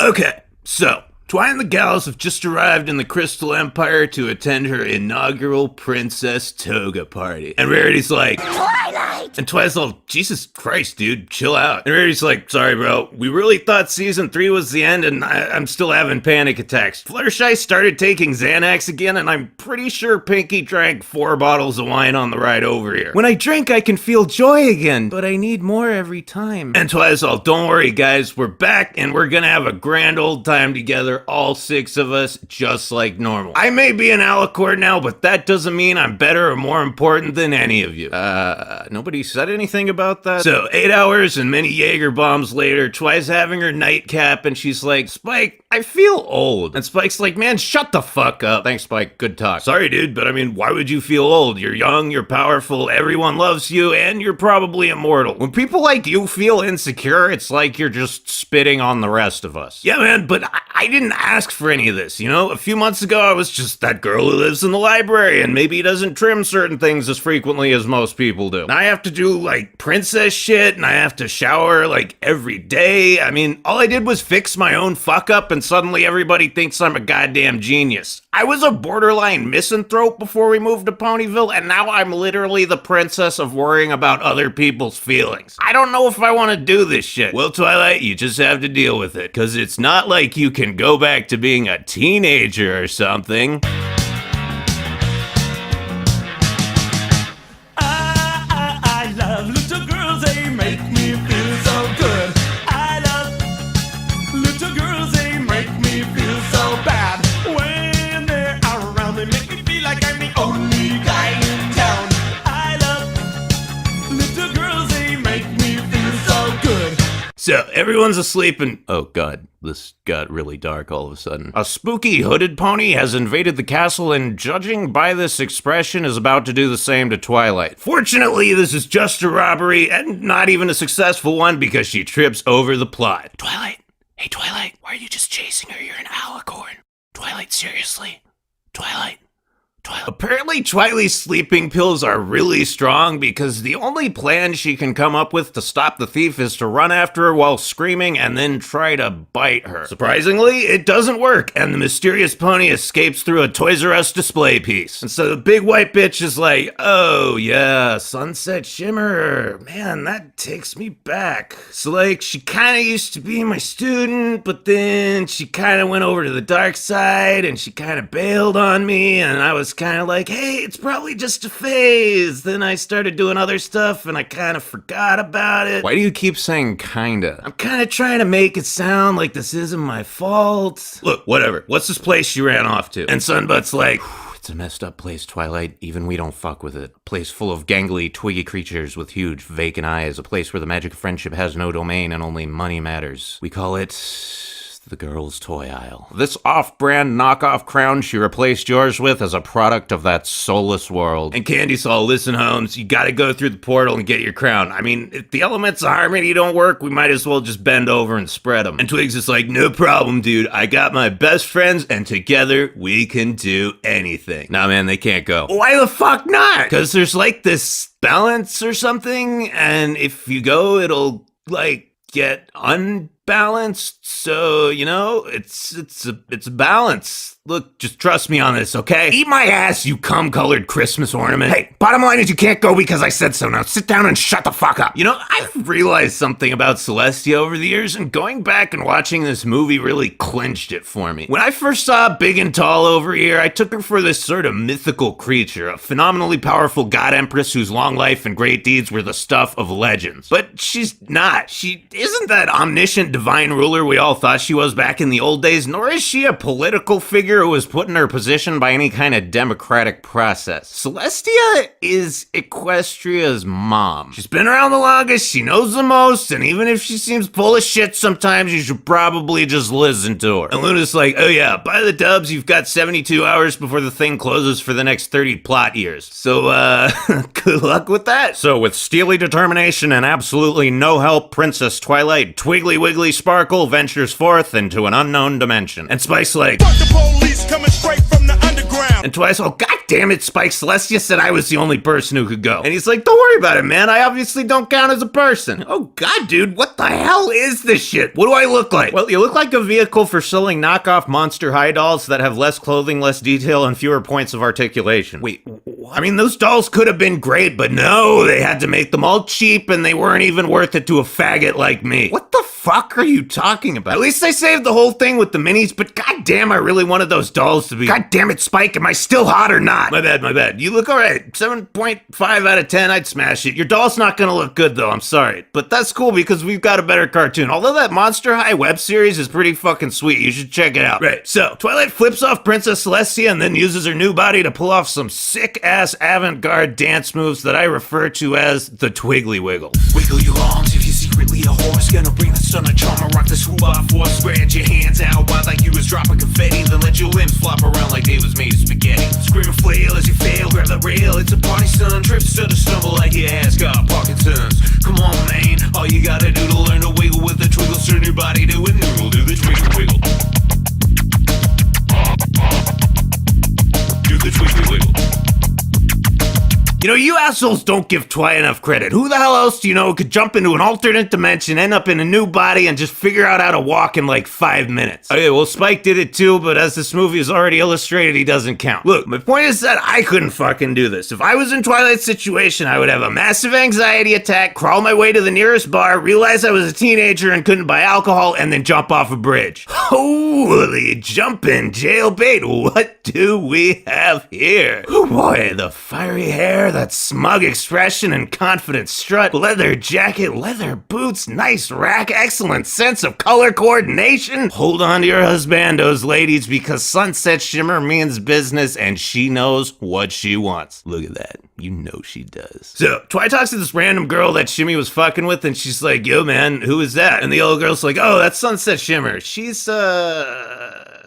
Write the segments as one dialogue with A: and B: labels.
A: Okay, so Twi and the gals have just arrived in the Crystal Empire to attend her inaugural Princess Toga party. And Rarity's like, Twilight! And Twi's all, Jesus Christ, dude, chill out. And Rarity's like, sorry, bro, we really thought season 3 was the end and I'm still having panic attacks. Fluttershy started taking Xanax again and I'm pretty sure Pinky drank 4 bottles of wine on the ride over here. When I drink, I can feel joy again, but I need more every time. And Twi's all, don't worry, guys, we're back and we're gonna have a grand old time together. All 6 of us, just like normal. I may be an alicorn now, but that doesn't mean I'm better or more important than any of you. Nobody said anything about that? So, 8 hours and many Jaeger bombs later, Twi's having her nightcap and she's like, Spike, I feel old. And Spike's like, man, shut the fuck up. Thanks, Spike. Good talk. Sorry, dude, but I mean, why would you feel old? You're young, you're powerful, everyone loves you, and you're probably immortal. When people like you feel insecure, it's like you're just spitting on the rest of us. Yeah, man, but I didn't ask for any of this, you know? A few months ago, I was just that girl who lives in the library and maybe doesn't trim certain things as frequently as most people do. Now I have to do, like, princess shit, and I have to shower, like, every day. I mean, all I did was fix my own fuck-up, and suddenly everybody thinks I'm a goddamn genius. I was a borderline misanthrope before we moved to Ponyville, and now I'm literally the princess of worrying about other people's feelings. I don't know if I want to do this shit. Well, Twilight, you just have to deal with it, because it's not like you can go back to being a teenager or something.
B: I love little girls, they make me feel so good. I love little girls, they make me feel so bad. When they're around, they make me feel like I'm the only guy in town. I love little girls, they make me feel so good.
A: So, everyone's asleep and... oh god, this got really dark all of a sudden. A spooky hooded pony has invaded the castle and, judging by this expression, is about to do the same to Twilight. Fortunately, this is just a robbery, and not even a successful one because she trips over the plot. Twilight? Hey, Twilight, why are you just chasing her? You're an alicorn. Twilight, seriously? Twilight? Apparently, Twilight's sleeping pills are really strong because the only plan she can come up with to stop the thief is to run after her while screaming and then try to bite her. Surprisingly, it doesn't work, and the mysterious pony escapes through a Toys R Us display piece. And so the big white bitch is like, oh yeah, Sunset Shimmer, man, that takes me back. So like, she kinda used to be my student, but then she kinda went over to the dark side, and she kinda bailed on me, and I was kind of like, hey, it's probably just a phase. Then I started doing other stuff and I kind of forgot about it. Why do you keep saying kinda? I'm kind of trying to make it sound like this isn't my fault. Look, whatever. What's this place she ran off to? And Sunbutt's like, it's a messed up place, Twilight. Even we don't fuck with it. A place full of gangly, twiggy creatures with huge, vacant eyes. A place where the magic of friendship has no domain and only money matters. We call it... the girl's toy aisle. This off-brand knockoff crown she replaced yours with is a product of that soulless world. And Candy Saw, listen, Holmes, you gotta go through the portal and get your crown. I mean, if the elements of harmony don't work, we might as well just bend over and spread them. And Twigs is like, no problem, dude. I got my best friends, and together we can do anything. Nah, man, they can't go. Why the fuck not? Because there's like this balance or something, and if you go, it'll, like, get unbalanced, so, you know, it's a balance. Look, just trust me on this, okay? Eat my ass, you cum-colored Christmas ornament. Hey, bottom line is you can't go because I said so. Now sit down and shut the fuck up. You know, I've realized something about Celestia over the years, and going back and watching this movie really clinched it for me. When I first saw Big and Tall over here, I took her for this sort of mythical creature, a phenomenally powerful god empress whose long life and great deeds were the stuff of legends. But she's not. She isn't that omniscient divine ruler we all thought she was back in the old days, nor is she a political figure who was put in her position by any kind of democratic process. Celestia is Equestria's mom. She's been around the longest, she knows the most, and even if she seems full of shit sometimes, you should probably just listen to her. And Luna's like, oh yeah, by the dubs, you've got 72 hours before the thing closes for the next 30 plot years. So, good luck with that. So, with steely determination and absolutely no help, Princess Twilight Twiggly Wiggly Sparkle ventures forth into an unknown dimension. And Spike's like,
B: Fuck the police coming straight from the underground. ground.
A: And Twice, oh, god damn it, Spike, Celestia said I was the only person who could go. And he's like, don't worry about it, man. I obviously don't count as a person. Oh, god, dude, what the hell is this shit? What do I look like? Well, you look like a vehicle for selling knockoff Monster High dolls that have less clothing, less detail, and fewer points of articulation. Wait, what? I mean, those dolls could have been great, but no, they had to make them all cheap, and they weren't even worth it to a faggot like me. What the fuck are you talking about? At least I saved the whole thing with the minis, but goddamn, I really wanted those dolls to be. God damn it, Spike, am I still hot or not? My bad. You look alright. 7.5 out of 10, I'd smash it. Your doll's not gonna look good though, I'm sorry. But that's cool because we've got a better cartoon. Although that Monster High web series is pretty fucking sweet. You should check it out. Right, so Twilight flips off Princess Celestia and then uses her new body to pull off some sick-ass avant-garde dance moves that I refer to as the Twiggly Wiggle.
B: Wiggle your arms if you're secretly a horse. Gonna bring the sun of charm and rock the school by force. Spread your hands out wide like you was dropping confetti. Then let your limbs flop around like they was made of spaghetti. Scream and flail as you fail, grab the rail. It's a party, son. Trips to the stumble like your ass got Parkinson's. Come on, man. All you gotta do to learn to wiggle with the twiggles. Turn your body to a noodle. Do the Twiggly Wiggle. Do the Twiggly Wiggle.
A: You know, you assholes don't give Twi enough credit. Who the hell else do you know could jump into an alternate dimension, end up in a new body, and just figure out how to walk in like 5 minutes? Okay, well, Spike did it too, but as this movie is already illustrated, he doesn't count. Look, my point is that I couldn't fucking do this. If I was in Twilight's situation, I would have a massive anxiety attack, crawl my way to the nearest bar, realize I was a teenager and couldn't buy alcohol, and then jump off a bridge. Holy jumpin' jailbait, what do we have here? Oh boy, the fiery hair, that smug expression and confident strut, leather jacket, leather boots, nice rack, excellent sense of color coordination. Hold on to your husbandos, ladies, because Sunset Shimmer means business and she knows what she wants. Look at that. You know she does. So, Twi talks to this random girl that Shimmy was fucking with, and she's like, yo, man, who is that? And the old girl's like, oh, that's Sunset Shimmer. She's,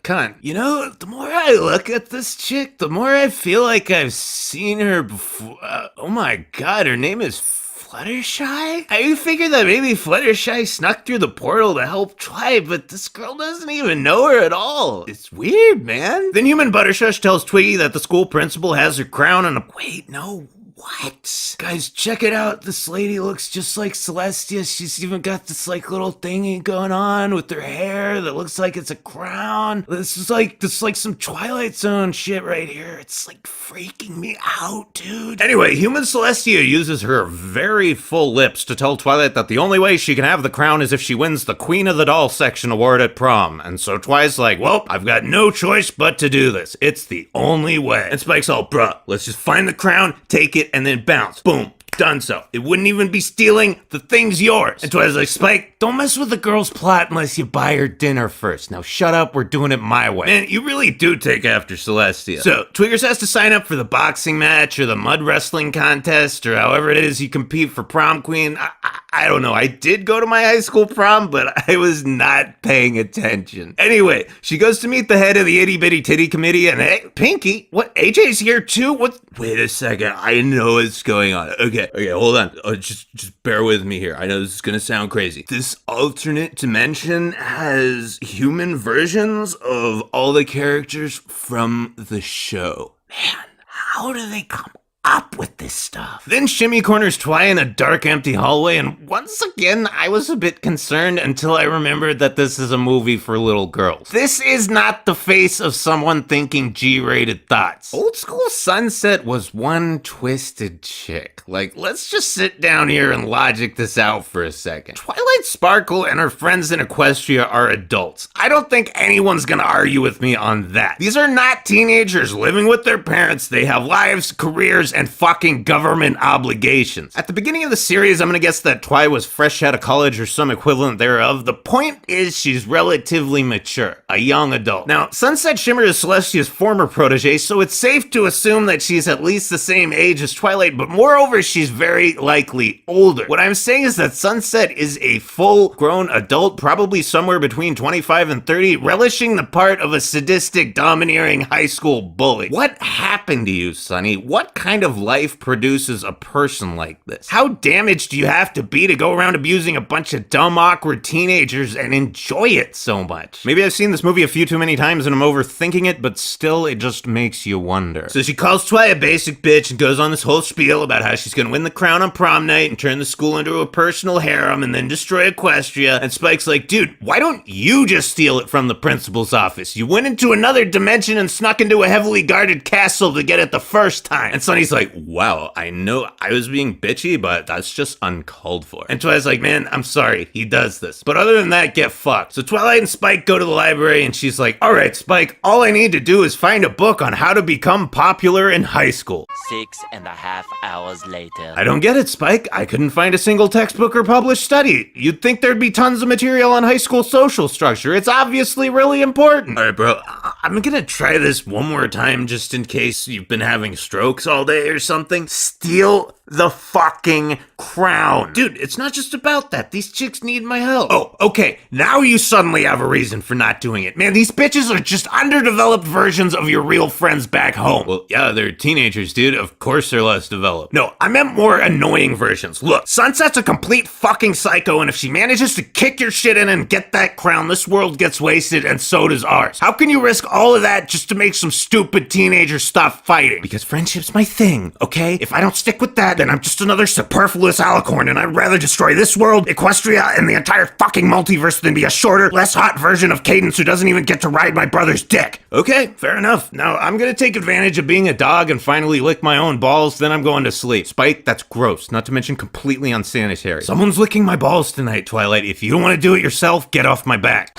A: cunt. You know, the more I look at this chick, the more I feel like I've seen her before. Oh my god, her name is Fluttershy? I figured that maybe Fluttershy snuck through the portal to help Twi, but this girl doesn't even know her at all. It's weird, man. Then Human Buttershush tells Twiggy that the school principal has her crown and a— Wait, no. What? Guys, check it out. This lady looks just like Celestia. She's even got this like little thingy going on with her hair that looks like it's a crown. This is like some Twilight Zone shit right here. It's like freaking me out, dude. Anyway, Human Celestia uses her very full lips to tell Twilight that the only way she can have the crown is if she wins the Queen of the Doll section award at prom. And so Twi's like, well, I've got no choice but to do this. It's the only way. And Spike's all, bruh, let's just find the crown, take it, and then bounce. Boom. Done so. It wouldn't even be stealing. The thing's yours. And Twi's like, Spike, don't mess with the girl's plot unless you buy her dinner first. Now shut up, we're doing it my way. Man, you really do take after Celestia. So, Twiggers has to sign up for the boxing match or the mud wrestling contest or however it is you compete for prom queen. I don't know. I did go to my high school prom, but I was not paying attention. Anyway, she goes to meet the head of the itty bitty titty committee and hey, Pinky, what? AJ's here too? What? Wait a second. I know what's going on. Okay, hold on. Just bear with me here. I know this is gonna sound crazy. This alternate dimension has human versions of all the characters from the show. Man, how do they come up with this stuff? Then Shimmy corners Twi in a dark, empty hallway, and once again, I was a bit concerned until I remembered that this is a movie for little girls. This is not the face of someone thinking G-rated thoughts. Old school Sunset was one twisted chick. Like, let's just sit down here and logic this out for a second. Twilight Sparkle and her friends in Equestria are adults. I don't think anyone's gonna argue with me on that. These are not teenagers living with their parents. They have lives, careers, and fucking government obligations. At the beginning of the series, I'm gonna guess that Twi was fresh out of college or some equivalent thereof. The point is she's relatively mature, a young adult. Now, Sunset Shimmer is Celestia's former protege, so it's safe to assume that she's at least the same age as Twilight, but moreover, she's very likely older. What I'm saying is that Sunset is a full-grown adult, probably somewhere between 25 and 30, relishing the part of a sadistic, domineering high school bully. What happened to you, Sonny? What kind of life produces a person like this? How damaged do you have to be to go around abusing a bunch of dumb, awkward teenagers and enjoy it so much? Maybe I've seen this this movie a few too many times and I'm overthinking it, but still, it just makes you wonder. So she calls Twilight a basic bitch and goes on this whole spiel about how she's gonna win the crown on prom night and turn the school into a personal harem and then destroy Equestria. And Spike's like, dude, why don't you just steal it from the principal's office? You went into another dimension and snuck into a heavily guarded castle to get it the first time. And Sunny's like, wow, I know I was being bitchy, but that's just uncalled for. And Twilight's like, man, I'm sorry, he does this. But other than that, get fucked. So Twilight and Spike go to the library and she's like, all right, Spike, all I need to do is find a book on how to become popular in high school.
C: 6.5 hours later.
A: I don't get it, Spike. I couldn't find a single textbook or published study. You'd think there'd be tons of material on high school social structure. It's obviously really important. All right, bro, I'm gonna try this one more time just in case you've been having strokes all day or something. Steal the fucking crown. Dude, it's not just about that. These chicks need my help. Oh, okay. Now you suddenly have a reason for not doing it. Man, these bitches are just underdeveloped versions of your real friends back home. Well, yeah, they're teenagers, dude. Of course they're less developed. No, I meant more annoying versions. Look, Sunset's a complete fucking psycho, and if she manages to kick your shit in and get that crown, this world gets wasted, and so does ours. How can you risk all of that just to make some stupid teenager stop fighting? Because friendship's my thing, okay? If I don't stick with that, then I'm just another superfluous alicorn, and I'd rather destroy this world, Equestria, and the entire fucking multiverse than be a shorter, less hot version of Cadence who doesn't even get to ride my brother's dick. Okay, fair enough. Now, I'm gonna take advantage of being a dog and finally lick my own balls, then I'm going to sleep. Spike, that's gross, not to mention completely unsanitary. Someone's licking my balls tonight, Twilight. If you don't want to do it yourself, get off my back.